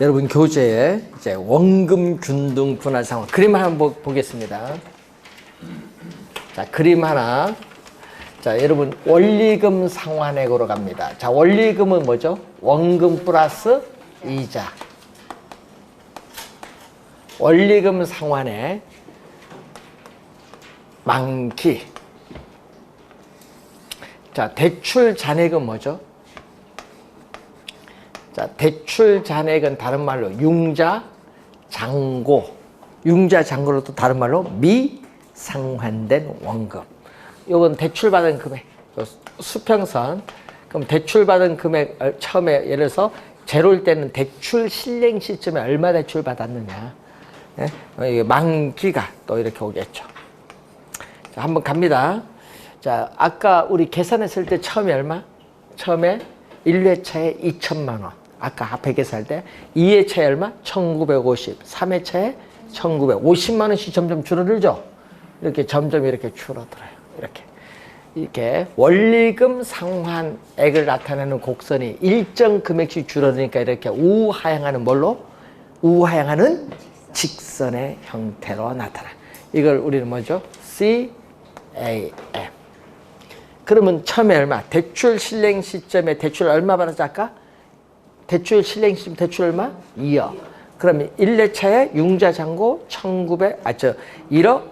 여러분 교재에 이제 원금 균등 분할 상환 그림 한번 보겠습니다. 자, 그림 하나. 자, 여러분 원리금 상환액으로 갑니다. 자, 원리금은 뭐죠? 원금 플러스 이자. 원리금 상환액 만기. 자, 대출 잔액은 뭐죠? 자, 대출 잔액은 다른 말로 융자 잔고. 융자 잔고로 또 다른 말로 미상환된 원금. 요건 대출받은 금액. 수평선. 그럼 대출받은 금액 처음에 예를 들어서 제로일 때는 대출 실행 시점에 얼마 대출 받았느냐. 예? 만기가 또 이렇게 오겠죠. 자, 한번 갑니다. 자, 아까 우리 계산했을 때 처음에 얼마? 처음에 1회차에 2천만 원. 아까 앞에 계산할 때 2회차에 얼마? 1950. 3회차에 1950만 원씩 점점 줄어들죠. 이렇게 점점 이렇게 줄어들어요. 이렇게 원리금 상환액을 나타내는 곡선이 일정 금액씩 줄어드니까 이렇게 우하향하는 뭘로? 우하향하는 직선의 형태로 나타나. 이걸 우리는 뭐죠? CAM. 그러면 처음에 얼마? 대출 실행 시점에 대출 얼마 받았지 아까? 대출 실행 시점 대출 얼마? 2억. 그러면 1회차에 융자 잔고 1억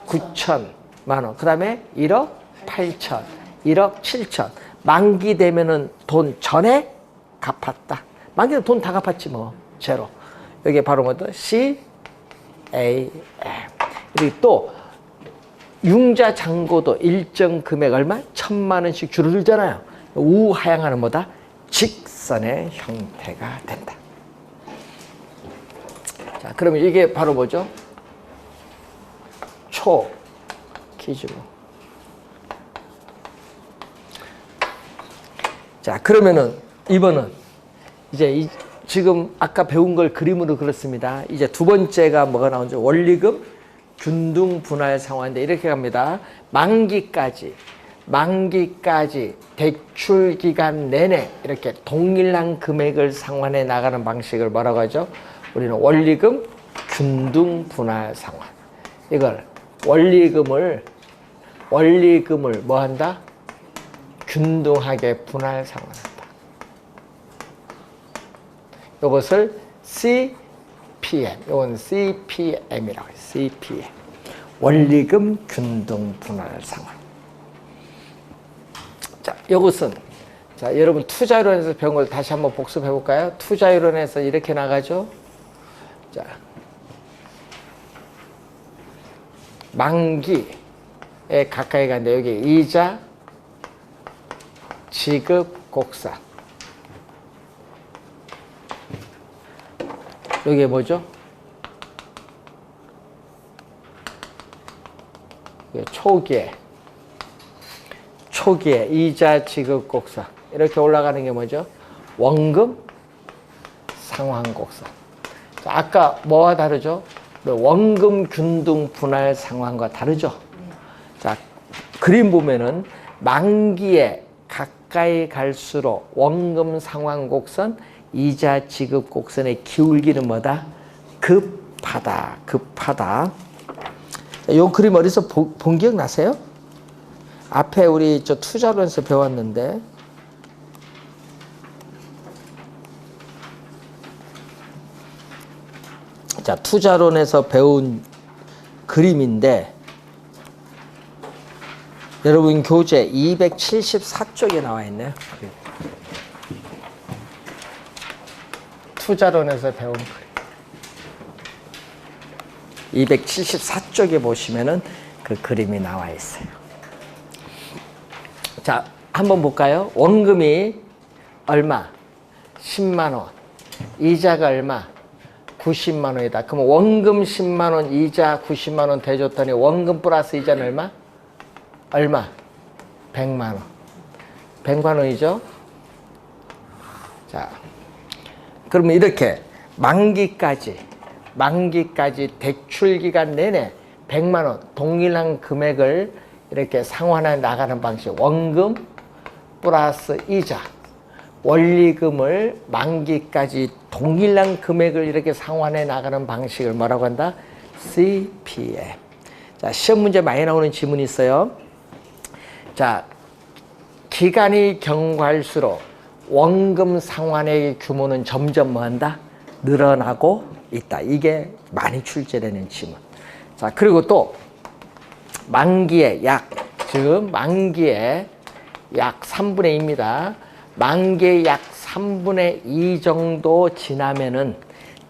9천만 원. 그 다음에 1억 8천, 1억 7천. 만기 되면은 돈 전에 갚았다. 만기는 돈 다 갚았지 뭐. 제로. 여기 바로 뭐죠? CAM. 그리고 또 융자 잔고도 일정 금액 얼마? 1,000만 원씩 줄어들잖아요. 우하향하는 뭐다? 직선의 형태가 된다. 자, 그러면 이게 바로 뭐죠? 초 기준으로. 자, 그러면은 이번은 이제 지금 아까 배운 걸 그림으로 그렸습니다. 이제 두 번째가 뭐가 나오죠? 원리금 균등 분할 상환인데 이렇게 갑니다. 만기까지 대출 기간 내내 이렇게 동일한 금액을 상환해 나가는 방식을 뭐라고 하죠? 우리는 원리금 균등 분할 상환. 이걸 원리금을 뭐 한다? 균등하게 분할 상환한다. 이것을 CPM, 이건 CPM이라고 해요. CPM. 원리금 균등 분할 상환. 자, 이것은 자, 여러분 투자이론에서 배운 걸 다시 한번 복습해 볼까요? 투자이론에서 이렇게 나가죠. 자, 만기에 가까이 간데 여기 이자 지급 곡선. 여기 뭐죠? 초기에 이자 지급 곡선. 이렇게 올라가는 게 뭐죠? 원금 상환 곡선. 자, 아까 뭐와 다르죠? 원금 균등 분할 상환과 다르죠? 자, 그림 보면은 만기에 가까이 갈수록 원금 상환 곡선, 이자 지급 곡선의 기울기는 뭐다? 급하다. 이 그림 어디서 본 기억 나세요? 앞에 우리 저 투자론에서 배웠는데 자, 투자론에서 배운 그림인데 여러분 교재 274쪽에 나와 있네요. 투자론에서 배운 그림. 274쪽에 보시면은 그 그림이 나와 있어요. 자, 한번 볼까요? 원금이 얼마? 10만 원. 이자가 얼마? 90만 원이다. 그럼 원금 10만 원, 이자 90만 원 대줬더니 원금 플러스 이자는 얼마? 얼마? 100만 원. 100만 원이죠? 자, 그러면 이렇게 만기까지 대출 기간 내내 100만 원 동일한 금액을 이렇게 상환해 나가는 방식. 원금 플러스 이자 원리금을 만기까지 동일한 금액을 이렇게 상환해 나가는 방식을 뭐라고 한다? CPM. 자, 시험 문제 많이 나오는 지문이 있어요. 자, 기간이 경과할수록 원금 상환액의 규모는 점점 뭐한다? 늘어나고 있다. 이게 많이 출제되는 지문. 자, 그리고 또 만기에 지금 만기에 약 3분의 2입니다. 만기에 약 3분의 2 정도 지나면은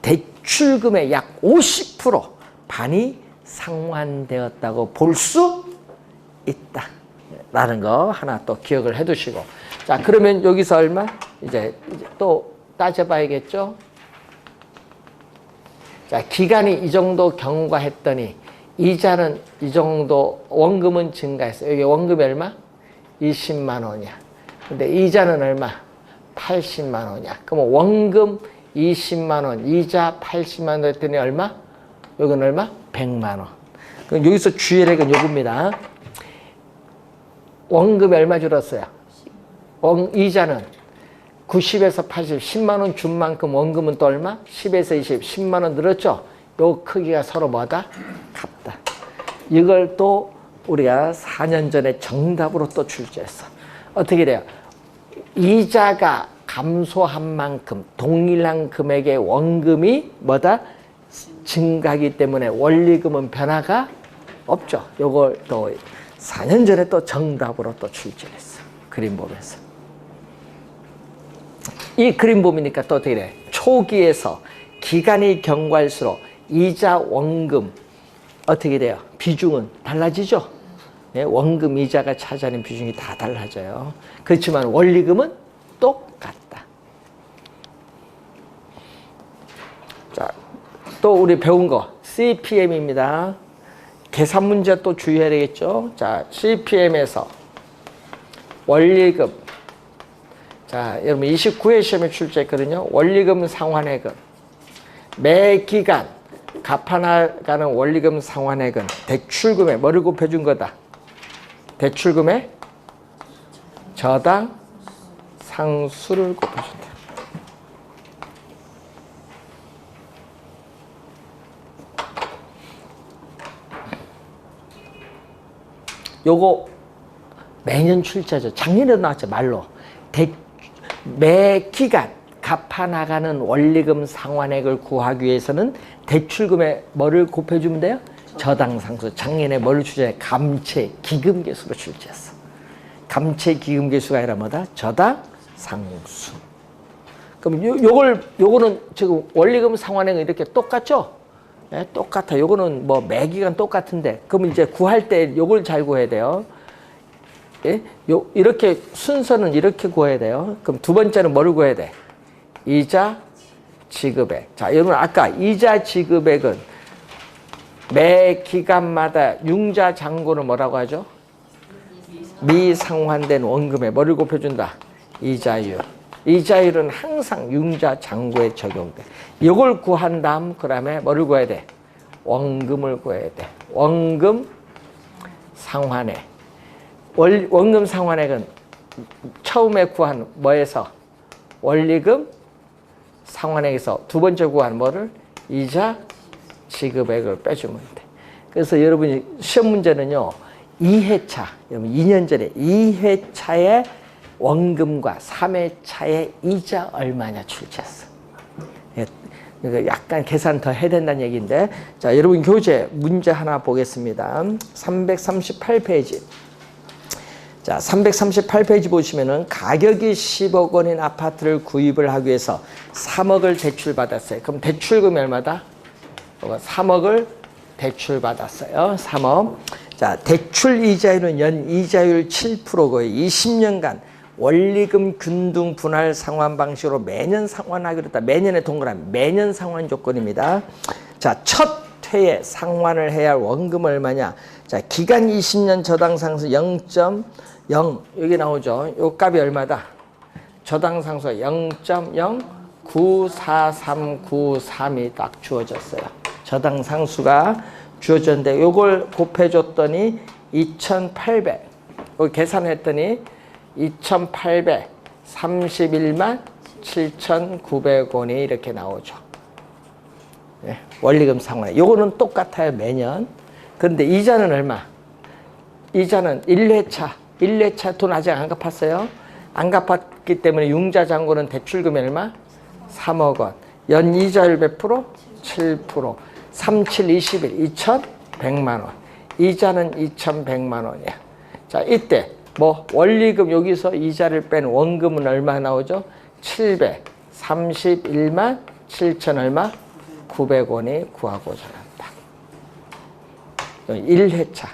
대출금의 약 50% 반이 상환되었다고 볼 수 있다. 라는 거 하나 또 기억을 해 두시고. 자, 그러면 여기서 얼마? 이제 또 따져봐야겠죠? 자, 기간이 이 정도 경과했더니 이자는 이 정도, 원금은 증가했어요. 여기 원금이 얼마? 20만 원이야. 근데 이자는 얼마? 80만 원이야. 그럼 원금 20만 원, 이자 80만 원 했더니 얼마? 여기는 얼마? 100만 원. 그럼 여기서 주의할 건 요겁니다. 원금이 얼마 줄었어요? 이자는 90에서 80, 10만 원 준 만큼 원금은 또 얼마? 10에서 20, 10만 원 늘었죠? 요 크기가 서로 뭐다? 같다. 이걸 또 우리가 4년 전에 정답으로 또 출제했어. 어떻게 돼요? 이자가 감소한 만큼 동일한 금액의 원금이 뭐다? 증가하기 때문에 원리금은 변화가 없죠. 요걸 또 4년 전에 또 정답으로 또 출제했어. 그림 보면서. 이 그림 보니까 또 어떻게 돼? 초기에서 기간이 경과할수록 이자 원금 어떻게 돼요? 비중은 달라지죠? 네, 원금 이자가 차지하는 비중이 다 달라져요. 그렇지만 원리금은 똑같다. 자, 또 우리 배운 거 CPM입니다. 계산 문제 또 주의해야 되겠죠? 자, CPM에서 원리금. 자, 여러분 29회 시험에 출제했거든요. 원리금 상환액은 매 기간 갚아나가는 원리금 상환액은 대출금에 뭐를 곱해준 거다? 대출금의 저당 상수를 곱해준다. 요거 매년 출제하죠. 작년에도 나왔죠. 말로. 매 기간 갚아나가는 원리금 상환액을 구하기 위해서는 대출금에 뭐를 곱해주면 돼요? 저당상수. 작년에 뭐를 출제해? 감채 기금계수로 출제했어. 감채 기금계수가 아니라 뭐다? 저당상수. 그럼 요거는 지금 원리금 상환액은 이렇게 똑같죠? 네, 똑같아. 요거는 뭐 매 기간 똑같은데, 그럼 이제 구할 때 요걸 잘 구해야 돼요. 예? 이렇게 순서는 이렇게 구해야 돼요. 그럼 두 번째는 뭐를 구해야 돼? 이자 지급액. 자, 여러분 아까 이자 지급액은 매 기간마다 융자 잔고를 뭐라고 하죠? 미상환된 원금에 뭐를 곱해준다? 이자율. 이자율은 항상 융자 잔고에 적용돼. 이걸 구한 다음 그다음에 뭐를 구해야 돼? 원금을 구해야 돼. 원금 상환액. 원금 상환액은 처음에 구한 뭐에서? 원리금 상환액에서 두 번째 구한 뭐를? 이자 지급액을 빼주면 돼. 그래서 여러분이 시험 문제는요, 2회차, 여러분 2년 전에 2회차의 원금과 3회차의 이자 얼마냐 출제했어. 약간 계산 더 해야 된다는 얘기인데, 자, 여러분 교재 문제 하나 보겠습니다. 338페이지. 자, 338페이지 보시면은 가격이 10억 원인 아파트를 구입을 하기 위해서 3억을 대출받았어요. 그럼 대출금이 얼마다? 3억을 대출받았어요. 3억. 자, 대출 이자율은 연 이자율 7%고요. 20년간 원리금 균등 분할 상환 방식으로 매년 상환하기로 했다. 매년의 동그라미. 매년 상환 조건입니다. 자, 첫 회에 상환을 해야 할 원금 얼마냐? 자, 기간 20년 저당상수 0.0 여기 나오죠. 요 값이 얼마다? 저당상수가 0.094393이 딱 주어졌어요. 저당상수가 주어졌는데 요걸 곱해줬더니 2,800. 여기 계산했더니 2,800 31만 7,900원이 이렇게 나오죠. 네, 원리금 상환액. 요거는 똑같아요, 매년. 그런데 이자는 얼마? 이자는 1회차 돈 아직 안 갚았어요. 안 갚았기 때문에 융자 잔고는 대출금이 얼마? 3억 원. 연 이자율 몇 프로? 7%. 3, 7, 21, 2,100만 원. 이자는 2,100만 원이야. 자, 이때 뭐 원리금 여기서 이자를 뺀 원금은 얼마 나오죠? 731만 7천 얼마? 900원이 구하고자 한다. 1회차.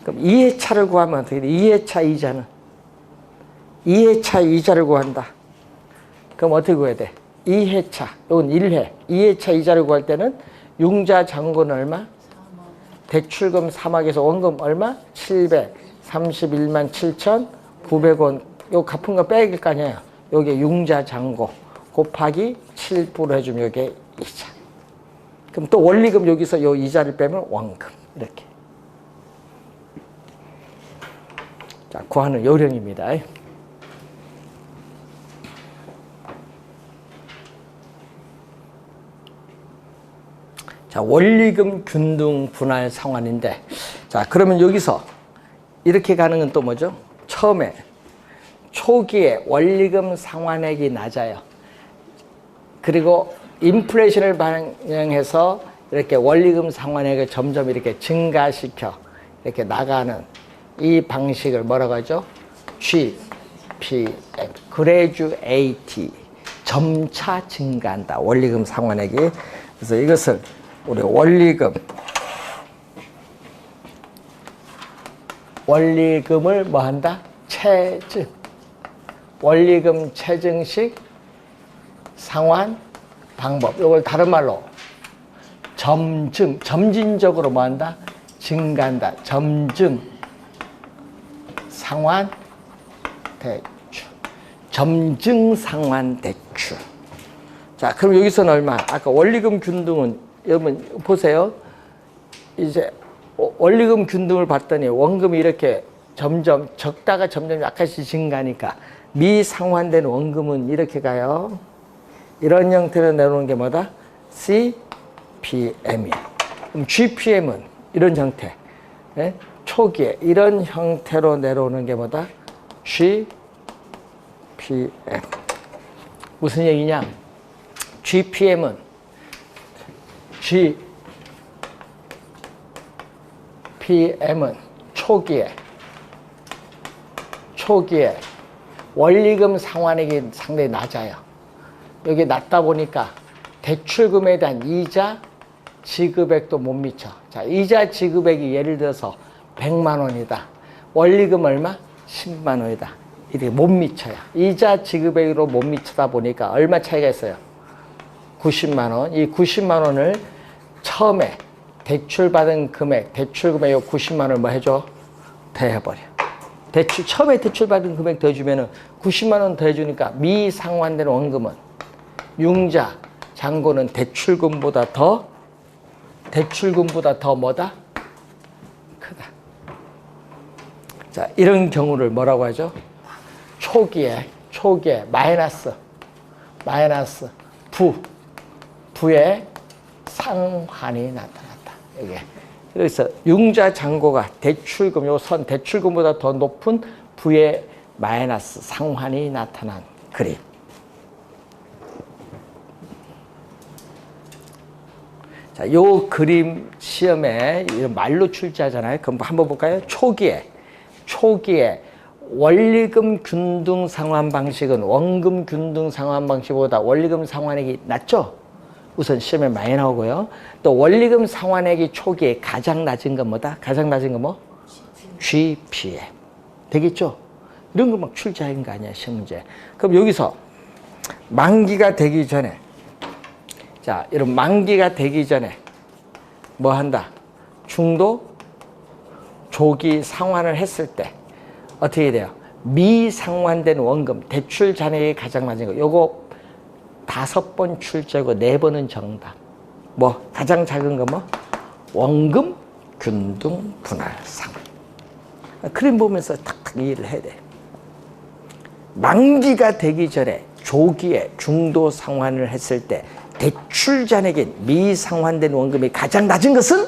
그럼 2회차를 구하면 어떻게 돼? 2회차 이자는? 2회차 이자를 구한다. 그럼 어떻게 구해야 돼? 2회차. 이건 1회. 2회차 이자를 구할 때는 융자 잔고는 얼마? 대출금 3억에서 원금 얼마? 731만 7,900원. 요 갚은 거 빼길 거 아니에요. 요게 융자 잔고 곱하기 7% 해주면 요게 이자. 그럼 또 원리금 여기서 요 이자를 빼면 원금. 이렇게. 자, 구하는 요령입니다. 자, 원리금 균등 분할 상환인데, 자, 그러면 여기서 이렇게 가는 건 또 뭐죠? 처음에 초기에 원리금 상환액이 낮아요. 그리고 인플레이션을 반영해서 이렇게 원리금 상환액을 점점 이렇게 증가시켜 이렇게 나가는 이 방식을 뭐라고 하죠? GPM, Graduate, 점차 증가한다. 원리금 상환액이. 그래서 이것을 우리 원리금을 뭐 한다? 체증. 원리금 체증식 상환 방법. 이걸 다른 말로 점진적으로 뭐 한다? 증가한다. 점증 상환 대출. 점증 상환 대출. 자, 그럼 여기서는 얼마? 아까 원리금 균등은 여러분 보세요. 이제 원리금 균등을 봤더니 원금이 이렇게 점점 적다가 점점 약간씩 증가하니까 미상환된 원금은 이렇게 가요. 이런 형태로 내놓는 게 뭐다? CPM이야. 그럼 GPM은 이런 형태. 네? 초기에 이런 형태로 내려오는 게 뭐다? GPM. 무슨 얘기냐? GPM은 초기에 원리금 상환액이 상당히 낮아요. 여기 낮다 보니까 대출금에 대한 이자 지급액도 못 미쳐. 자, 이자 지급액이 예를 들어서 100만 원이다. 원리금 얼마? 10만 원이다. 이렇게 못 미쳐요. 이자 지급액으로 못 미치다 보니까 얼마 차이가 있어요? 90만 원. 이 90만 원을 처음에 대출받은 금액, 대출금액 요 90만 원을 뭐 해줘? 더해버려. 처음에 대출받은 금액 더해주면은 90만 원 더해주니까 미상환된 원금은 융자, 잔고는 대출금보다 더 뭐다? 크다. 자, 이런 경우를 뭐라고 하죠? 초기에 마이너스 부의 상환이 나타났다. 이게. 그래서 융자 잔고가 대출금, 요 선 대출금보다 더 높은 부의 마이너스 상환이 나타난 그림. 자, 요 그림 시험에 말로 출제하잖아요. 그럼 한번 볼까요? 초기에 원리금 균등 상환 방식은 원금 균등 상환 방식보다 원리금 상환액이 낮죠? 우선 시험에 많이 나오고요. 또 원리금 상환액이 초기에 가장 낮은 건 뭐다? 가장 낮은 건 뭐? GPM. 되겠죠? 이런 거 막 출제하는 거 아니야, 시험 문제. 그럼 여기서 만기가 되기 전에, 자, 이런 만기가 되기 전에 뭐 한다? 중도 조기 상환을 했을 때 어떻게 돼요? 미상환된 원금, 대출 잔액이 가장 낮은 거. 요거 5번 출제고 4번은 정답. 뭐 가장 작은 거 뭐? 원금 균등 분할 상환. 그림 보면서 탁탁 이해를 해야 돼. 만기가 되기 전에 조기에 중도 상환을 했을 때 대출 잔액인 미상환된 원금이 가장 낮은 것은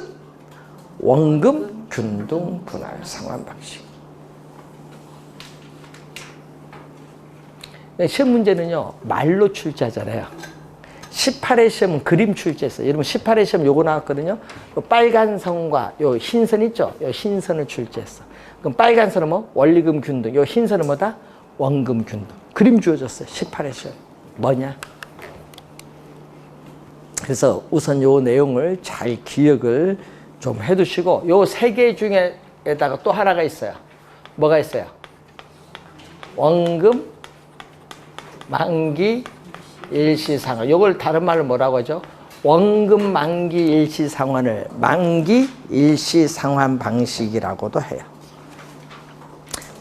원금 균등 분할 상환 방식. 시험 문제는요, 말로 출제하잖아요. 18회 시험은 그림 출제했어요. 여러분 18회 시험 요거 나왔거든요. 요 빨간 선과 요 흰 선 있죠? 요 흰 선을 출제했어. 그럼 빨간 선은 뭐? 원리금 균등. 요 흰 선은 뭐다? 원금 균등. 그림 주어졌어요. 18회 시험. 뭐냐? 그래서 우선 요 내용을 잘 기억을 좀 해두시고, 요 세 개 중에다가 또 하나가 있어요. 뭐가 있어요? 원금, 만기, 일시상환. 요걸 다른 말로 뭐라고 하죠? 원금, 만기, 일시상환을 만기, 일시상환 방식이라고도 해요.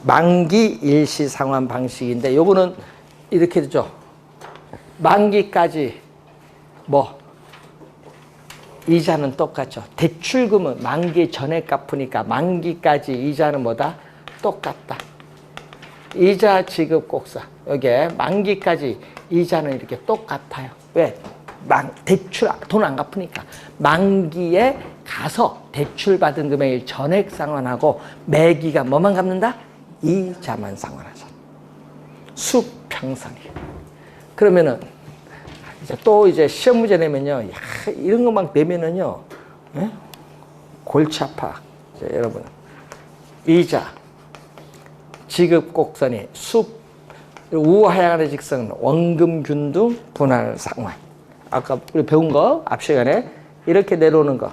만기, 일시상환 방식인데 요거는 이렇게 되죠. 만기까지 뭐 이자는 똑같죠. 대출금은 만기 전에 갚으니까 만기까지 이자는 뭐다? 똑같다. 이자 지급 꼭사. 여기에 만기까지 이자는 이렇게 똑같아요. 왜? 대출 돈 안 갚으니까 만기에 가서 대출 받은 금액을 전액 상환하고 매기가 뭐만 갚는다? 이자만 상환하죠. 수평선이. 그러면은 이제 시험 문제 내면요, 야, 이런 것만 내면은요, 예? 골치 아파. 여러분, 이자 지급 곡선이 우하향하는 직선은 원금 균등 분할 상환. 아까 우리 배운 거 앞 시간에 이렇게 내려오는 거.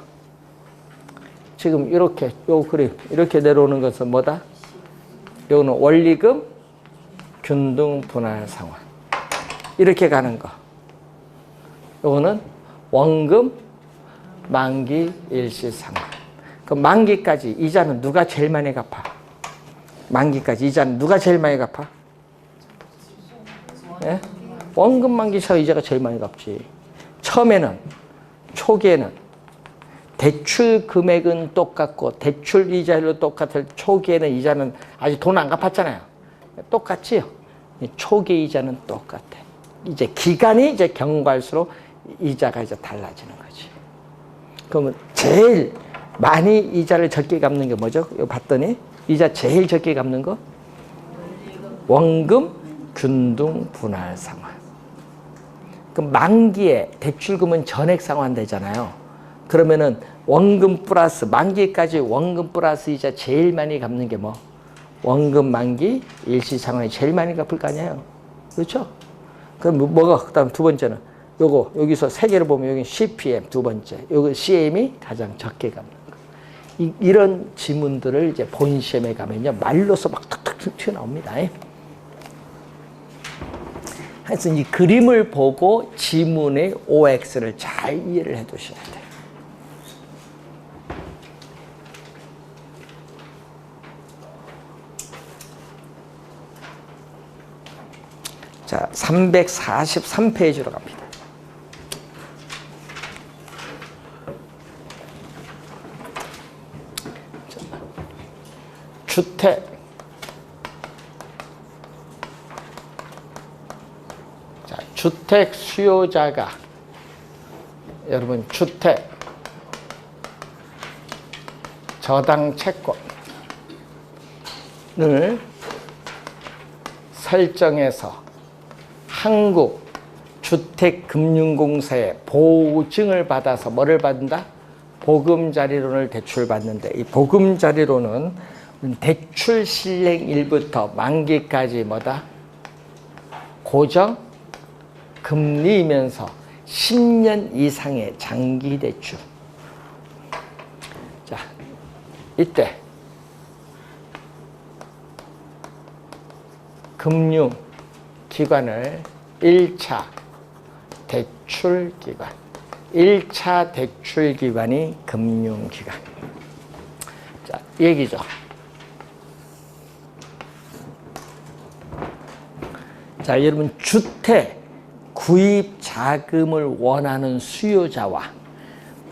지금 이렇게 요 그림 이렇게 내려오는 것은 뭐다? 요거는 원리금 균등 분할 상환. 이렇게 가는 거. 요거는 원금 만기 일시 상환. 그럼 만기까지 이자는 누가 제일 많이 갚아? 만기까지 이자는 누가 제일 많이 갚아? 예? 원금 만기차 이자가 제일 많이 갚지. 처음에는, 초기에는 대출 금액은 똑같고 대출 이자율도 똑같을 초기에는 이자는 아직 돈 안 갚았잖아요. 똑같지요. 초기 이자는 똑같아. 이제 기간이 이제 경과할수록 이자가 이제 달라지는 거지. 그러면 제일 많이 이자를 적게 갚는 게 뭐죠? 이거 봤더니 이자 제일 적게 갚는 거? 원금 균등 분할 상환. 그럼 만기에 대출금은 전액 상환되잖아요. 그러면은 원금 플러스 만기까지 원금 플러스 이자 제일 많이 갚는 게 뭐? 원금 만기 일시 상환이 제일 많이 갚을 거 아니에요. 그렇죠? 그럼 뭐가 그다음 두 번째는 요거 여기서 세 개를 보면 여기 CPM 두 번째, 요거 CM이 가장 적게 갚는 거. 이런 지문들을 이제 본 시험에 가면요 말로서 막 툭툭 튀어나옵니다. 하여튼 이 그림을 보고 지문의 OX를 잘 이해를 해 두셔야 돼요. 자, 343페이지로 갑니다. 주택. 자, 주택 수요자가 여러분 주택 저당 채권을 설정해서 한국주택금융공사에 보증을 받아서 뭐를 받는다? 보금자리론을 대출받는데 이 보금자리론은 대출 실행일부터 만기까지 뭐다? 고정 금리이면서 10년 이상의 장기 대출. 자, 이때 금융기관을 1차 대출기관, 1차 대출기관이 금융기관. 자, 이 얘기죠. 자, 여러분 주택 구입 자금을 원하는 수요자와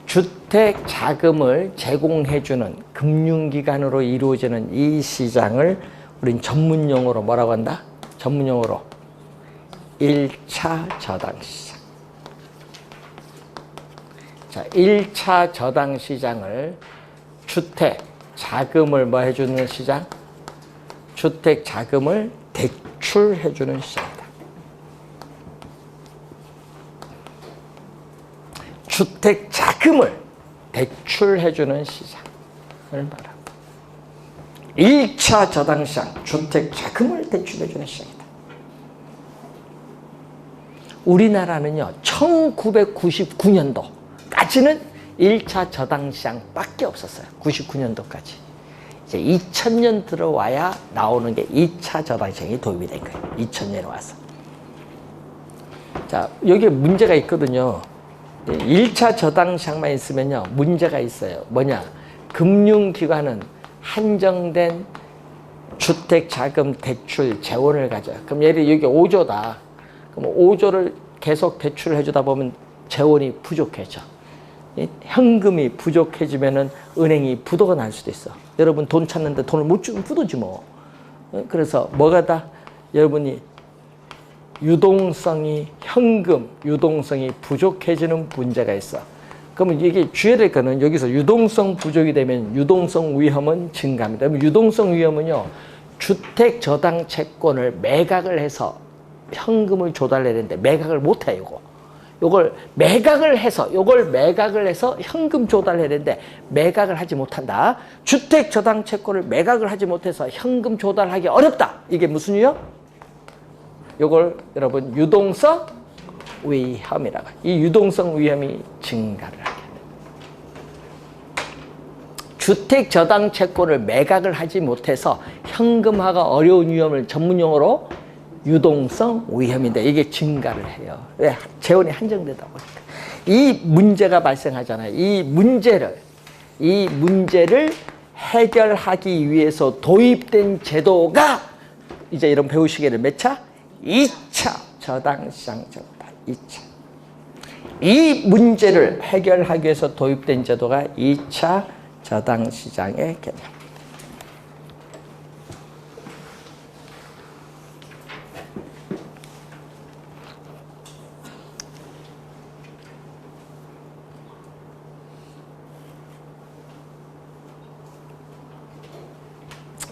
주택 자금을 제공해주는 금융기관으로 이루어지는 이 시장을 우린 전문 용어로 뭐라고 한다? 전문용어로 1차 저당시장. 자, 1차 저당시장을 주택 자금을 뭐 해주는 시장? 주택 자금을 대출해주는 시장이다. 주택 자금을 대출해주는 시장을 말합니다. 1차 저당시장, 주택 자금을 대출해주는 시장이다. 우리나라는요, 1999년도까지는 1차 저당시장밖에 없었어요. 99년도까지. 이제 2000년 들어와야 나오는 게 2차 저당시장이 도입이 된 거예요. 2000년에 와서. 자, 여기에 문제가 있거든요. 1차 저당시장만 있으면요, 문제가 있어요. 뭐냐? 금융기관은 한정된 주택자금 대출 재원을 가져요. 그럼 예를 여기 5조다. 그럼 5조를 계속 대출을 해주다 보면 재원이 부족해져. 현금이 부족해지면은 은행이 부도가 날 수도 있어. 여러분 돈 찾는데 돈을 못 주면 부도지 뭐. 그래서 뭐가 다 여러분이 현금 유동성이 부족해지는 문제가 있어. 그러면 이게 주의해야 될 거는 여기서 유동성 부족이 되면 유동성 위험은 증가합니다. 그러면 유동성 위험은요, 주택 저당 채권을 매각을 해서 현금을 조달해야 되는데 매각을 못 해요, 요걸 매각을 해서 현금 조달해야 되는데 매각을 하지 못한다. 주택 저당 채권을 매각을 하지 못해서 현금 조달하기 어렵다. 이게 무슨 위험? 요걸 여러분 유동성 위험이라고. 이 유동성 위험이 증가를 하게 됩니다. 주택 저당 채권을 매각을 하지 못해서 현금화가 어려운 위험을 전문용어로 유동성 위험인데 이게 증가를 해요. 왜? 재원이 한정되다 보니까. 이 문제가 발생하잖아요. 이 문제를 해결하기 위해서 도입된 제도가 이제 이런 배우시기를 몇 차? 2차 저당시장 제도다. 2차. 이 문제를 해결하기 위해서 도입된 제도가 2차 저당시장의 개념.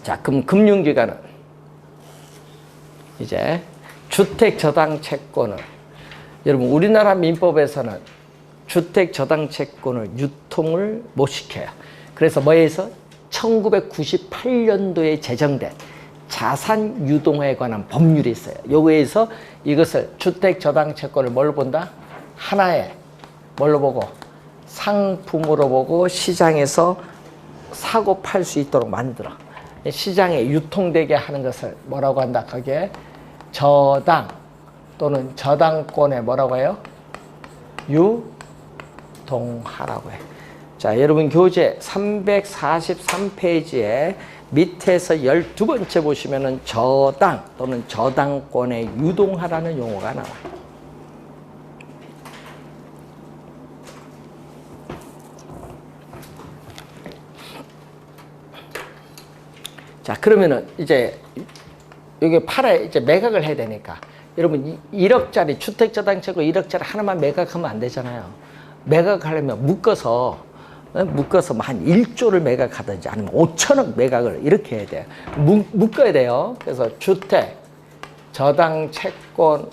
자, 그럼 금융기관은 이제 주택 저당 채권을, 여러분 우리나라 민법에서는 주택 저당 채권을 유통을 못 시켜요. 그래서 뭐에서 1998년도에 제정된 자산 유동에 관한 법률이 있어요. 요거에서 이것을 주택 저당 채권을 뭘로 본다? 하나의 뭘로 보고? 상품으로 보고 시장에서 사고 팔 수 있도록 만들어. 시장에 유통되게 하는 것을 뭐라고 한다? 거기에 저당 또는 저당권에 뭐라고 해요? 유동하라고 해. 자, 여러분 교재 343페이지에 밑에서 12번째 보시면은 저당 또는 저당권에 유동하라는 용어가 나와요. 자, 그러면은 이제 여기 이제 매각을 해야 되니까 여러분 1억짜리 주택저당 채권 1억짜리 하나만 매각하면 안 되잖아요. 매각하려면 묶어서 한 1조를 매각하든지 아니면 5천억 매각을 이렇게 해야 돼요. 묶어야 돼요. 그래서 주택 저당 채권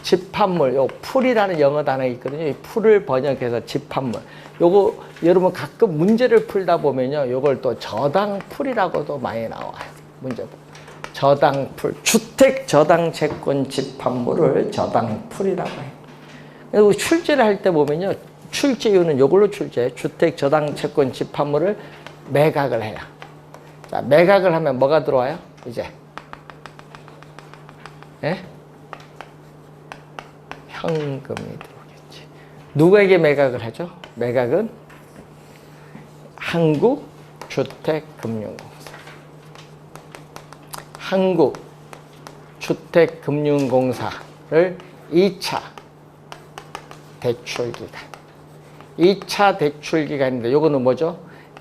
집합물 요 풀이라는 영어 단어가 있거든요. 이 풀을 번역해서 집합물. 요거 여러분 가끔 문제를 풀다 보면요, 요걸 또 저당풀이라고도 많이 나와요. 문제 저당풀, 주택 저당 채권 집합물을 저당풀이라고 해요. 그리고 출제를 할 때 보면요, 출제율은 요걸로 출제해. 주택 저당 채권 집합물을 매각을 해요. 자, 매각을 하면 뭐가 들어와요? 이제 예? 현금이 들어오겠지. 누구에게 매각을 하죠? 매각은 한국주택금융공사. 한국주택금융공사를 2차 대출기간. 2차 대출기간인데 요거는 뭐죠?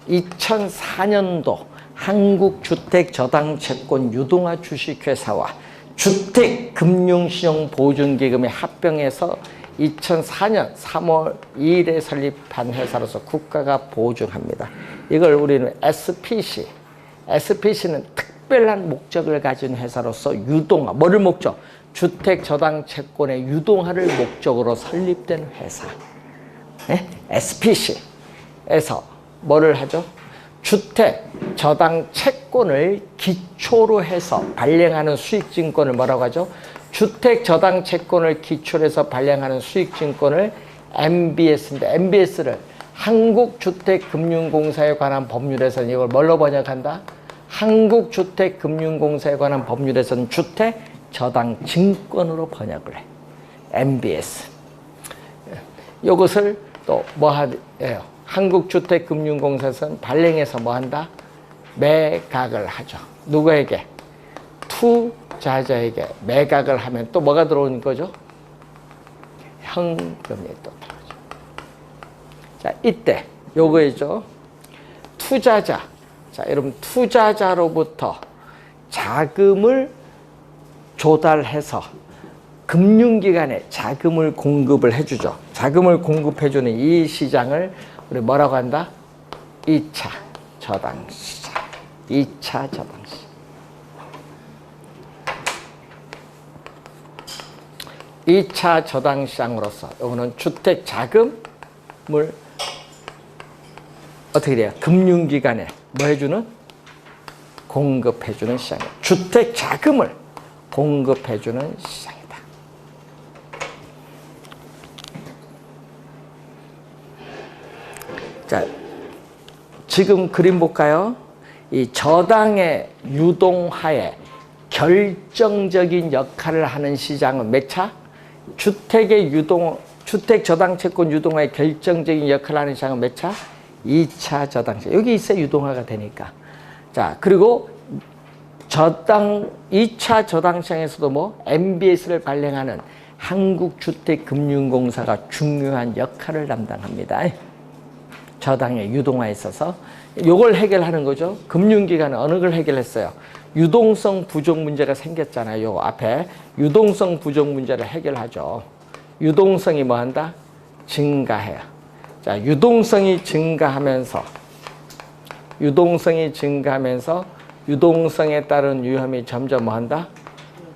2004년도 한국주택저당채권 유동화 주식회사와 주택금융신용보증기금이 합병해서 2004년 3월 2일에 설립한 회사로서 국가가 보증합니다. 이걸 우리는 SPC, SPC는 특별한 목적을 가진 회사로서 유동화, 뭐를 목적? 주택저당채권의 유동화를 목적으로 설립된 회사. 네? SPC에서 뭐를 하죠? 주택저당채권을 기초로 해서 발행하는 수익증권을 뭐라고 하죠? 주택저당채권을 기초로 해서 발행하는 수익증권을 MBS인데, MBS를 한국주택금융공사에 관한 법률에서는 이걸 뭘로 번역한다? 한국주택금융공사에 관한 법률에서는 주택저당증권으로 번역을 해. MBS. 이것을 또 뭐 하예요? 한국주택금융공사에서는 발행해서 뭐 한다? 매각을 하죠. 누구에게? 투자자에게 매각을 하면 또 뭐가 들어오는 거죠? 현금이 또 들어오죠. 자, 이때 요거이죠. 투자자. 자, 여러분 투자자로부터 자금을 조달해서 금융기관에 자금을 공급을 해주죠. 자금을 공급해주는 이 시장을 우리 뭐라고 한다? 2차 저당시장. 2차 저당시장. 2차 저당시장으로서 이거는 주택 자금을 어떻게 돼요? 금융기관에 뭐 해주는? 공급해주는 시장이에요. 주택 자금을 공급해주는 시장이다. 자, 지금 그림 볼까요? 이 저당의 유동화에 결정적인 역할을 하는 시장은 몇 차? 주택 저당채권 유동화에 결정적인 역할을 하는 시장은 몇 차? 2차 저당시장. 여기 있어야 유동화가 되니까. 자, 그리고 2차 저당시장에서도 뭐 MBS를 발행하는 한국주택금융공사가 중요한 역할을 담당합니다. 저당의 유동화에 있어서 이걸 해결하는 거죠. 금융기관은 어느 걸 해결했어요? 유동성 부족 문제가 생겼잖아요. 요 앞에 유동성 부족 문제를 해결하죠. 유동성이 뭐 한다? 증가해요. 자, 유동성이 증가하면서 유동성에 따른 위험이 점점 뭐 한다?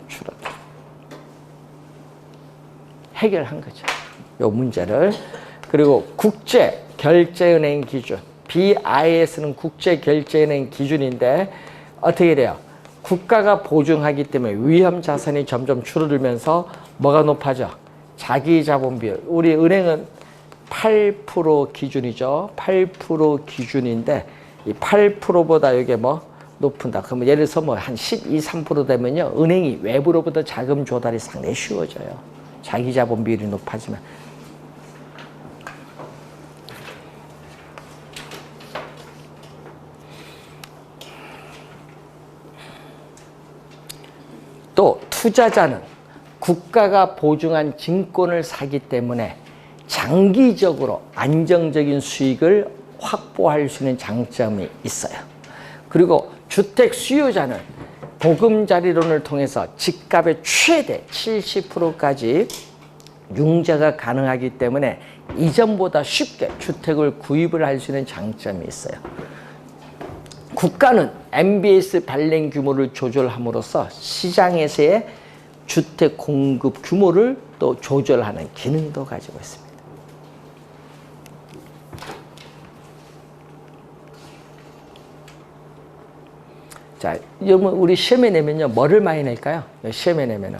줄어들어. 해결한 거죠. 요 문제를. 그리고 국제 결제은행 기준, BIS는 국제결제은행 기준인데 어떻게 돼요? 국가가 보증하기 때문에 위험 자산이 점점 줄어들면서 뭐가 높아져? 자기자본 비율. 우리 은행은 8% 기준이죠. 8% 기준인데 이 8%보다 이게 뭐 높은다. 그러면 예를 들어서 뭐 한 12, 3% 되면요. 은행이 외부로부터 자금 조달이 상당히 쉬워져요. 자기자본 비율이 높아지면. 또 투자자는 국가가 보증한 증권을 사기 때문에 장기적으로 안정적인 수익을 확보할 수 있는 장점이 있어요. 그리고 주택 수요자는 보금자리론을 통해서 집값의 최대 70%까지 융자가 가능하기 때문에 이전보다 쉽게 주택을 구입을 할 수 있는 장점이 있어요. 국가는 MBS 발행 규모를 조절함으로써 시장에서의 주택 공급 규모를 또 조절하는 기능도 가지고 있습니다. 자, 여러분 우리 시험에 내면요. 뭐를 많이 낼까요? 시험에 내면은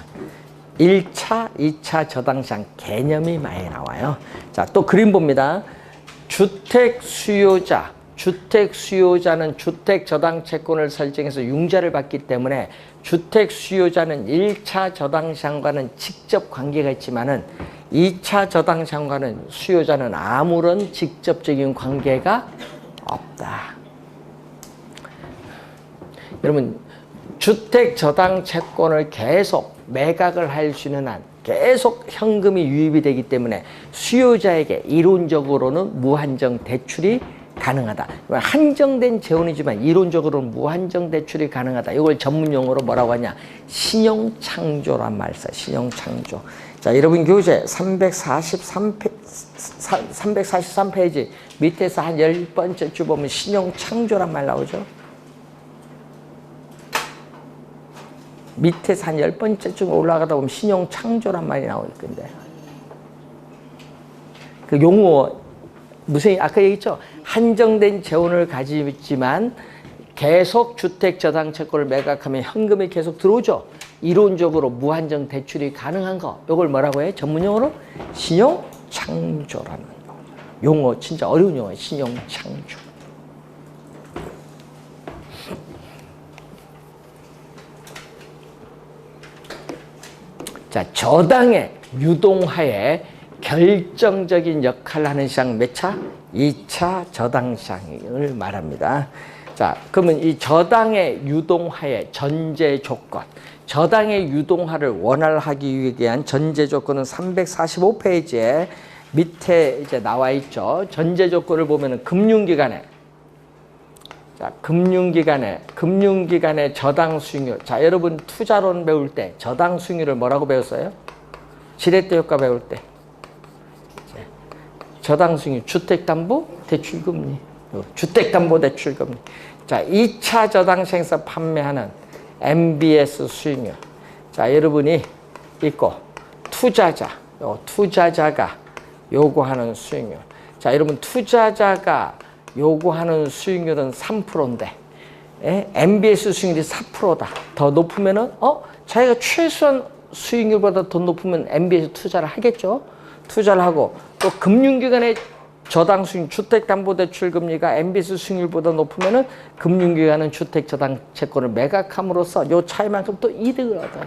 1차, 2차 저당시장 개념이 많이 나와요. 자, 또 그림 봅니다. 주택 수요자는 주택 저당 채권을 설정해서 융자를 받기 때문에 주택 수요자는 1차 저당시장과는 직접 관계가 있지만은 2차 저당시장과는 수요자는 아무런 직접적인 관계가 없다. 여러분, 주택 저당 채권을 계속 매각을 할 수 있는 한 계속 현금이 유입이 되기 때문에 수요자에게 이론적으로는 무한정 대출이 가능하다. 한정된 재원이지만 이론적으로는 무한정 대출이 가능하다. 이걸 전문 용어로 뭐라고 하냐? 신용창조란 말 써. 신용창조. 자, 여러분 교재 343페이지 밑에서 한 10번째 줄 보면 신용창조란 말 나오죠. 밑에서 한 10번째쯤 올라가다 보면 신용창조란 말이 나올 건데. 그 용어, 무슨, 아까 얘기했죠? 한정된 재원을 가지지만 계속 주택저당 채권을 매각하면 현금이 계속 들어오죠? 이론적으로 무한정 대출이 가능한 거. 이걸 뭐라고 해? 전문용어로? 신용창조라는 용어. 진짜 어려운 용어예요. 신용창조. 자, 저당의 유동화에 결정적인 역할을 하는 시장 몇 차? 2차 저당 시장을 말합니다. 자, 그러면 이 저당의 유동화의 전제 조건, 저당의 유동화를 원활하기 위한 전제 조건은 345페이지에 밑에 이제 나와 있죠. 전제 조건을 보면은 금융기관에, 자, 금융기관의 저당 수익률. 자, 여러분 투자론 배울 때 저당 수익률을 뭐라고 배웠어요? 지렛대 효과 배울 때. 저당 수익률, 주택담보대출금리. 주택담보대출금리. 자, 2차 저당 시장에서 판매하는 MBS 수익률. 자, 여러분이 있고 투자자가 요구하는 수익률. 자, 여러분 투자자가 요구하는 수익률은 3%인데 MBS 수익률이 4%다. 더 높으면은 자기가 최소한 수익률보다 더 높으면 MBS 투자를 하겠죠. 투자를 하고 또 금융기관의 저당 수익, 주택담보대출금리가 MBS 수익률보다 높으면은 금융기관은 주택저당 채권을 매각함으로써 요 차이만큼 또 이득을 얻어요.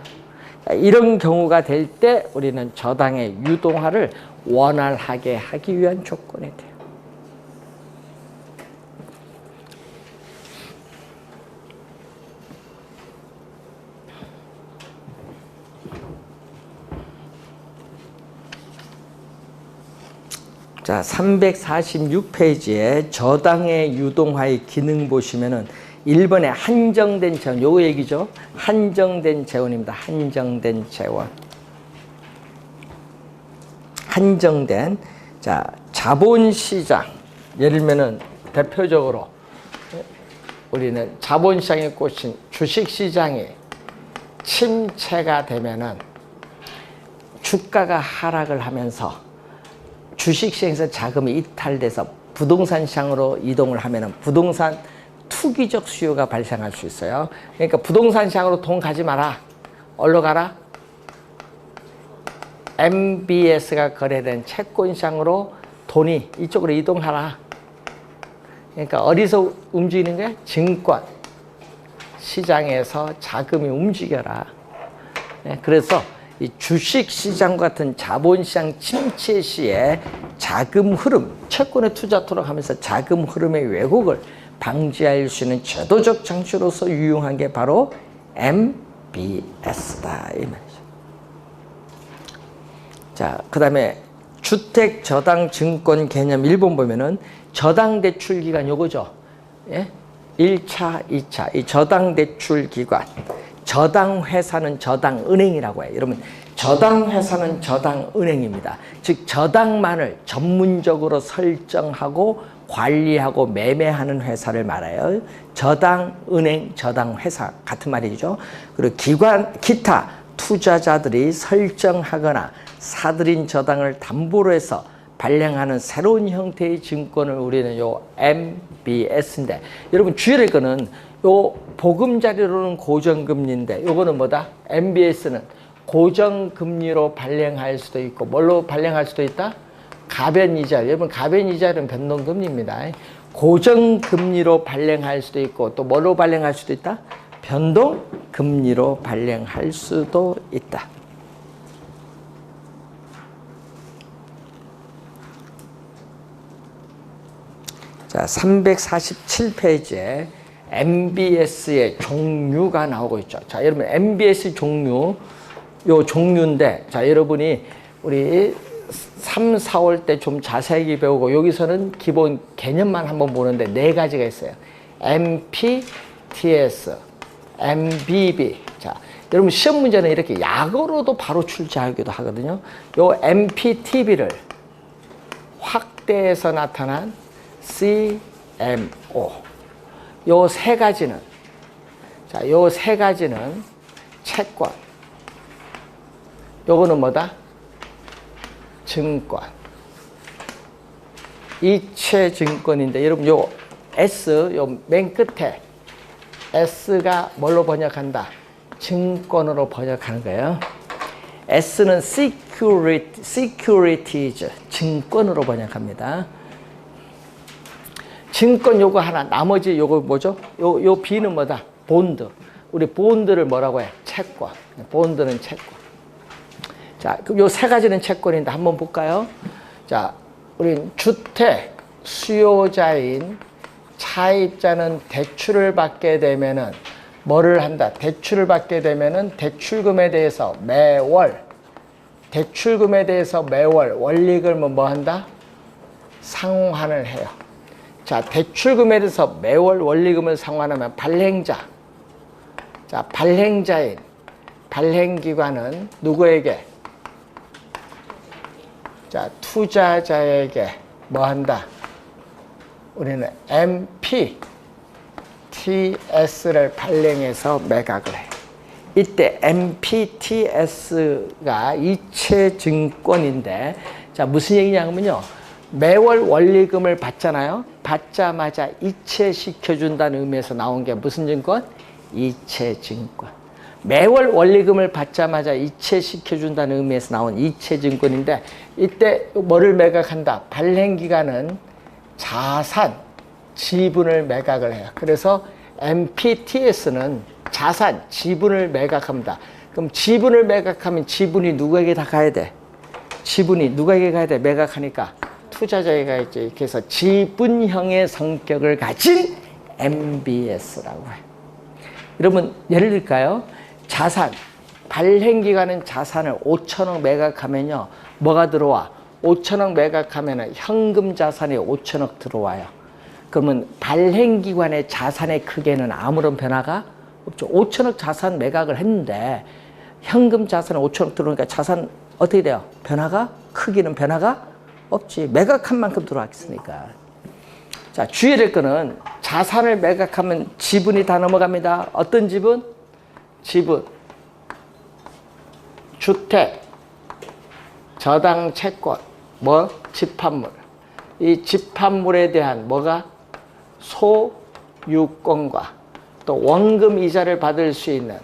이런 경우가 될 때 우리는 저당의 유동화를 원활하게 하기 위한 조건이 돼요. 자, 346페이지에 저당의 유동화의 기능 보시면은 1번에 한정된 재원, 요거 얘기죠. 한정된 재원입니다. 한정된 재원. 한정된, 자, 자본시장. 예를 들면은 대표적으로 우리는 자본시장의 꽃인 주식시장이 침체가 되면은 주가가 하락을 하면서 주식시장에서 자금이 이탈돼서 부동산 시장으로 이동을 하면은 부동산 투기적 수요가 발생할 수 있어요. 그러니까 부동산 시장으로 돈 가지 마라. 어디로 가라? MBS가 거래된 채권 시장으로 돈이 이쪽으로 이동하라. 그러니까 어디서 움직이는 거야? 증권 시장에서 자금이 움직여라. 그래서 이 주식시장 같은 자본시장 침체 시에 자금 흐름, 채권에 투자토록 하면서 자금 흐름의 왜곡을 방지할 수 있는 제도적 장치로서 유용한 게 바로 MBS다. 이 말이죠. 자, 그 다음에 주택저당증권 개념 1번 보면은 저당대출기관 요거죠. 예? 1차, 2차. 이 저당대출기관. 저당회사는 저당은행이라고 해요. 여러분, 저당회사는 저당은행입니다. 즉, 저당만을 전문적으로 설정하고 관리하고 매매하는 회사를 말해요. 저당은행, 저당회사 같은 말이죠. 그리고 기타 투자자들이 설정하거나 사들인 저당을 담보로 해서 발행하는 새로운 형태의 증권을 우리는 요 MBS인데, 여러분 주의할 거는 요 보금자리로는 고정금리인데 요거는 뭐다? MBS는 고정금리로 발행할 수도 있고 뭘로 발행할 수도 있다? 가변이자. 여러분 가변이자는 변동금리입니다. 고정금리로 발행할 수도 있고 또 뭘로 발행할 수도 있다? 변동금리로 발행할 수도 있다. 자, 347페이지에 MBS의 종류가 나오고 있죠. 자, 여러분 MBS 종류, 요 종류인데, 자, 여러분이 우리 3, 4월 때 좀 자세하게 배우고 여기서는 기본 개념만 한번 보는데 네 가지가 있어요. MP, TS, MBB. 자, 여러분 시험 문제는 이렇게 약어로도 바로 출제하기도 하거든요. 요 MPTB를 확대해서 나타난 CMO. 요 세 가지는, 자, 요 세 가지는 채권. 요거는 뭐다? 증권. 이체 증권인데, 여러분 요 S, 요 맨 끝에 S가 뭘로 번역한다? 증권으로 번역하는 거예요. S는 securities, 증권으로 번역합니다. 증권 요거 하나, 나머지 요거 뭐죠? 요 B는 뭐다? 본드. 우리 본드를 뭐라고 해? 채권. 본드는 채권. 자, 그럼 요 세 가지는 채권인데 한번 볼까요? 자, 우린 주택 수요자인 차입자는 대출을 받게 되면은 뭐를 한다? 대출을 받게 되면은 대출금에 대해서 매월 원리금을 뭐 한다? 상환을 해요. 자, 대출금에 대해서 매월 원리금을 상환하면 발행자. 자, 발행기관은 누구에게? 자, 투자자에게 뭐 한다? 우리는 MP, TS를 발행해서 매각을 해. 이때 MPTS가 이체 증권인데, 자, 무슨 얘기냐면요. 매월 원리금을 받잖아요. 받자마자 이체시켜준다는 의미에서 나온 게 무슨 증권? 이체 증권. 매월 원리금을 받자마자 이체시켜준다는 의미에서 나온 이체 증권인데, 이때 뭐를 매각한다? 발행기관은 자산, 지분을 매각을 해요. 그래서 MPTS는 자산, 지분을 매각합니다. 그럼 지분을 매각하면 지분이 누구에게 다 가야 돼? 지분이 누구에게 가야 돼? 매각하니까 투자자에게 가야지. 이렇게 해서 지분형의 성격을 가진 MBS라고 해요. 여러분 예를 들까요? 자산, 발행기관은 자산을 5천억 매각하면요. 뭐가 들어와? 5천억 매각하면 현금 자산이 5천억 들어와요. 그러면 발행기관의 자산의 크기에는 아무런 변화가 없죠. 5천억 자산 매각을 했는데 현금 자산이 5천억 들어오니까 자산 어떻게 돼요? 크기는 변화가 없지. 매각한 만큼 들어왔으니까. 자, 주의해야 될 거는 자산을 매각하면 지분이 다 넘어갑니다. 어떤 지분? 주택, 저당 채권, 집합물. 이 집합물에 대한 뭐가? 소유권과 또 원금 이자를 받을 수 있는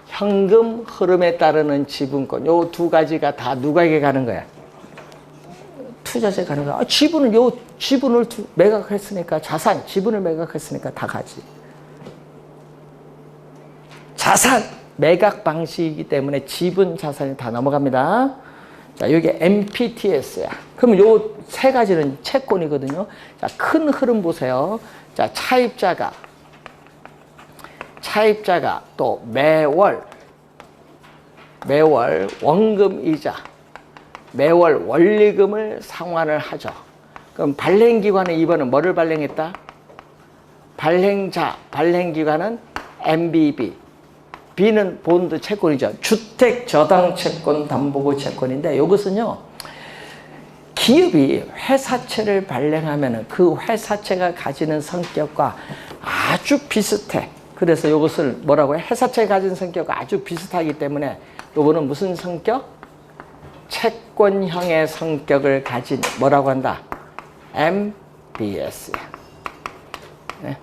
현금 흐름에 따르는 지분권. 요 두 가지가 다 누구에게 가는 거야? 투자자에 가는 거야. 지분을 매각했으니까, 지분을 매각했으니까 다 가지. 자산 매각 방식이기 때문에 지분 자산이 다 넘어갑니다. 자, 여기 MPTS야. 그럼 요 세 가지는 채권이거든요. 자, 큰 흐름 보세요. 자, 차입자가 또 매월 원금 이자, 매월 원리금을 상환을 하죠. 그럼 발행기관은 이번은 뭐를 발행했다? 발행기관은 MBB, B는 본드 채권이죠. 주택 저당 채권 담보부 채권인데, 이것은요, 기업이 회사채를 발행하면 그 회사채가 가지는 성격과 아주 비슷해. 그래서 이것을 뭐라고 해? 회사채가 가진 성격과 아주 비슷하기 때문에 이거는 무슨 성격? 채권형의 성격을 가진 뭐라고 한다? MBS야. 네?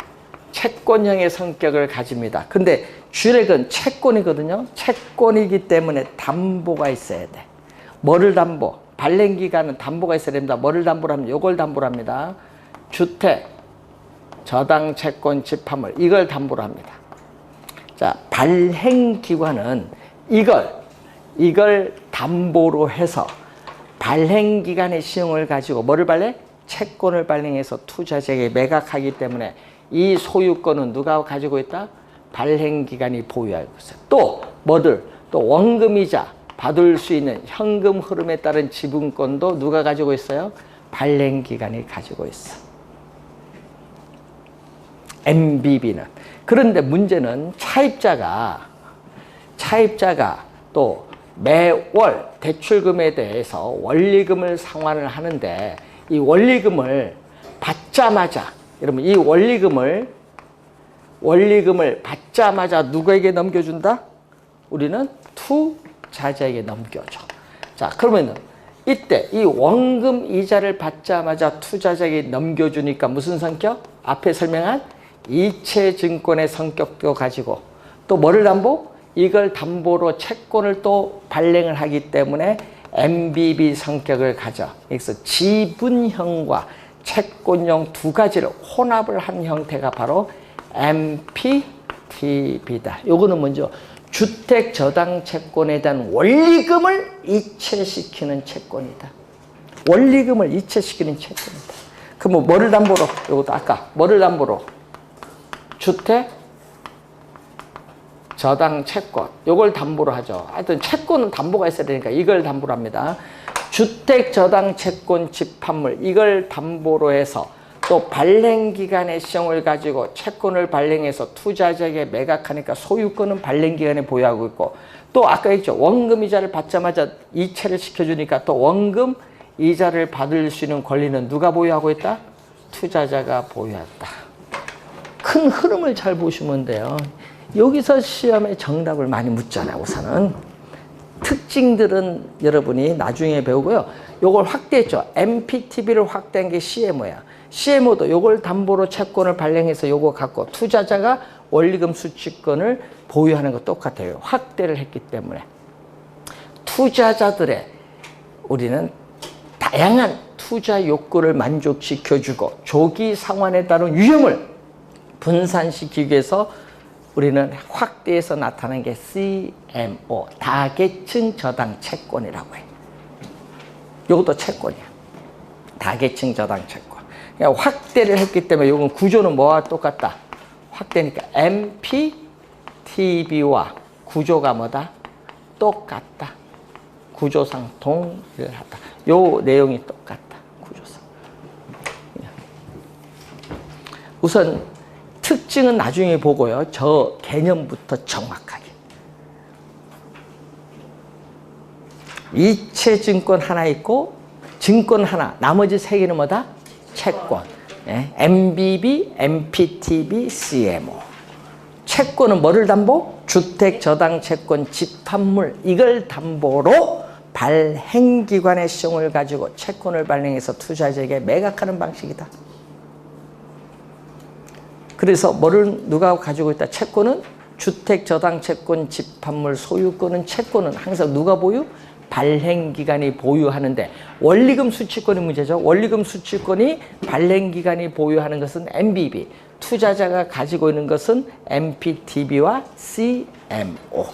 채권형의 성격을 가집니다. 근데 주력은 채권이거든요. 채권이기 때문에 담보가 있어야 돼. 뭐를 담보? 발행기간은 담보가 있어야 됩니다. 뭐를 담보로 하면 이걸 담보로 합니다. 주택, 저당 채권, 집합물, 이걸 담보로 합니다. 자, 발행기관은 이걸 담보로 해서 발행기관의 시용을 가지고 뭐를 발행? 채권을 발행해서 투자자에게 매각하기 때문에 이 소유권은 누가 가지고 있다? 발행기관이 보유하고 있어요. 또 뭐들? 또 원금이자 받을 수 있는 현금 흐름에 따른 지분권도 누가 가지고 있어요? 발행기관이 가지고 있어. MBB는. 그런데 문제는 차입자가 또 매월 대출금에 대해서 원리금을 상환을 하는데 이 원리금을 받자마자 여러분 이 원리금을 받자마자 누구에게 넘겨준다? 우리는 투자자에게 넘겨줘. 자, 그러면 이때 이 원금 이자를 받자마자 투자자에게 넘겨주니까 무슨 성격? 앞에 설명한 이체증권의 성격도 가지고 또 뭐를 담보? 이걸 담보로 채권을 또 발행을 하기 때문에 MBB 성격을 가져. 그래서 지분형과 채권형 두 가지를 혼합을 한 형태가 바로 MPTB다. 요거는 먼저 주택저당채권에 대한 원리금을 이체시키는 채권이다. 원리금을 이체시키는 채권이다. 그럼 뭐를 담보로? 요것도 아까 뭐를 담보로? 주택저당채권. 요걸 담보로 하죠. 하여튼 채권은 담보가 있어야 되니까 이걸 담보로 합니다. 주택저당채권 집합물 이걸 담보로 해서 또 발행기간의 시정을 가지고 채권을 발행해서 투자자에게 매각하니까 소유권은 발행기간에 보유하고 있고 또 아까 했죠. 원금이자를 받자마자 이체를 시켜주니까 또 원금이자를 받을 수 있는 권리는 누가 보유하고 있다? 투자자가 보유했다. 큰 흐름을 잘 보시면 돼요. 여기서 시험에 정답을 많이 묻잖아요. 우선은 특징들은 여러분이 나중에 배우고요. 요걸 확대했죠. MPTB를 확대한 게 CMO야. CMO도 요걸 담보로 채권을 발행해서 요거 갖고 투자자가 원리금 수취권을 보유하는 거 똑같아요. 확대를 했기 때문에 투자자들의 우리는 다양한 투자 욕구를 만족시켜주고 조기 상환에 따른 위험을 분산시키기 위해서 우리는 확대해서 나타나는 게 CMO, 다계층 저당 채권이라고 해요. 이것도 채권이야. 다계층 저당 채권. 그러니까 확대를 했기 때문에 이건 구조는 뭐와 똑같다? 확대니까 MPTB와 구조가 뭐다? 똑같다. 구조상 동일하다. 요 내용이 똑같다. 구조상. 우선 특징은 나중에 보고요. 저 개념부터 정확하게. 이체증권 하나 있고 증권 하나. 나머지 세 개는 뭐다? 채권. MBB, MPTB, CMO. 채권은 뭐를 담보? 주택저당채권 집합물. 이걸 담보로 발행기관의 시정을 가지고 채권을 발행해서 투자자에게 매각하는 방식이다. 그래서 뭐를 누가 가지고 있다? 채권은 주택저당채권 집합물 소유권은 채권은 항상 누가 보유? 발행기관이 보유하는데 원리금 수취권이 문제죠. 원리금 수취권이 발행기관이 보유하는 것은 MBB, 투자자가 가지고 있는 것은 MPTB와 CMO.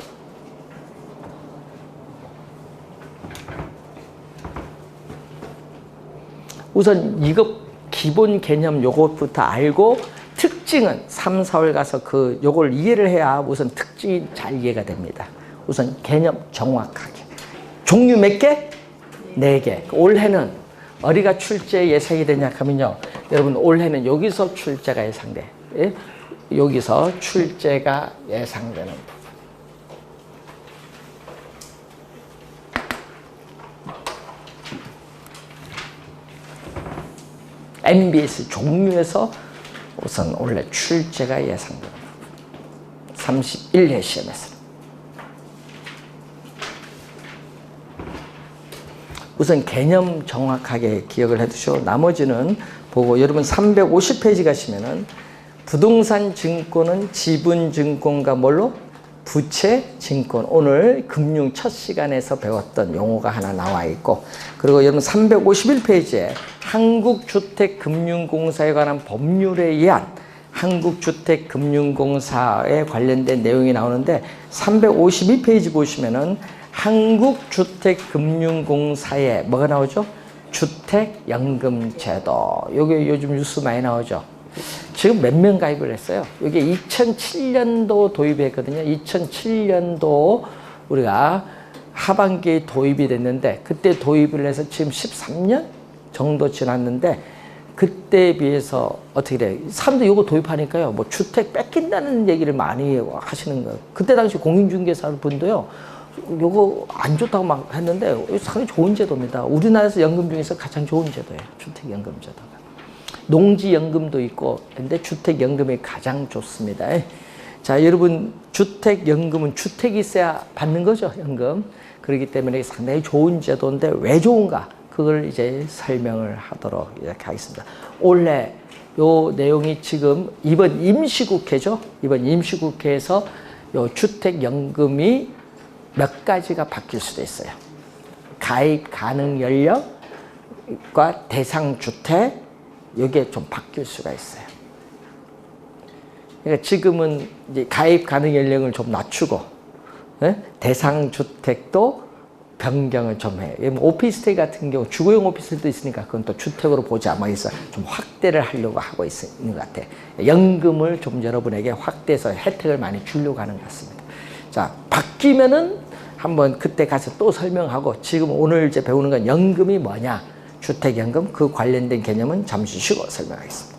우선 이거 기본 개념 요것부터 알고 특징은 3, 4월 가서 요걸 이해를 해야 우선 특징이 잘 이해가 됩니다. 우선 개념 정확하게. 종류 몇 개? 4개. 올해는 어디가 출제 예상이 되냐 하면요. 여러분 올해는 여기서 출제가 예상돼. 예? 여기서 출제가 예상되는 부분. MBS 종류에서 우선 원래 출제가 예상되는 부분. 31회 시험에서. 우선 개념 정확하게 기억을 해두시고 나머지는 보고 여러분 350페이지 가시면은 부동산 증권은 지분 증권과 뭘로? 부채 증권. 오늘 금융 첫 시간에서 배웠던 용어가 하나 나와 있고 그리고 여러분 351페이지에 한국주택금융공사에 관한 법률에 의한 한국주택금융공사에 관련된 내용이 나오는데 352페이지 보시면은 한국주택금융공사에 뭐가 나오죠? 주택연금제도. 이게 요즘 뉴스 많이 나오죠. 지금 몇 명 가입을 했어요? 이게 2007년도 도입했거든요. 2007년도 우리가 하반기에 도입이 됐는데 그때 도입을 해서 지금 13년 정도 지났는데 그때에 비해서 어떻게 돼요? 사람들이 이거 도입하니까요. 뭐 주택 뺏긴다는 얘기를 많이 하시는 거예요. 그때 당시 공인중개사 분도요. 요거 안 좋다고 막 했는데 상당히 좋은 제도입니다. 우리나라에서 연금 중에서 가장 좋은 제도예요. 주택연금 제도가. 농지연금도 있고 근데 주택연금이 가장 좋습니다. 자, 여러분 주택연금은 주택이 있어야 받는 거죠. 연금. 그렇기 때문에 상당히 좋은 제도인데 왜 좋은가? 그걸 이제 설명을 하도록 이렇게 하겠습니다. 올해 요 내용이 지금 이번 임시국회죠. 이번 임시국회에서 요 주택연금이 몇 가지가 바뀔 수도 있어요. 가입 가능 연령과 대상 주택 이게 좀 바뀔 수가 있어요. 그러니까 지금은 이제 가입 가능 연령을 좀 낮추고 대상 주택도 변경을 좀 해요. 오피스텔 같은 경우 주거용 오피스텔도 있으니까 그건 또 주택으로 보자 뭐 해서 좀 확대를 하려고 하고 있는 것 같아요. 연금을 좀 여러분에게 확대해서 혜택을 많이 주려고 하는 것 같습니다. 자, 바뀌면은 한번 그때 가서 또 설명하고 지금 오늘 이제 배우는 건 연금이 뭐냐, 주택연금 그 관련된 개념은 잠시 쉬고 설명하겠습니다.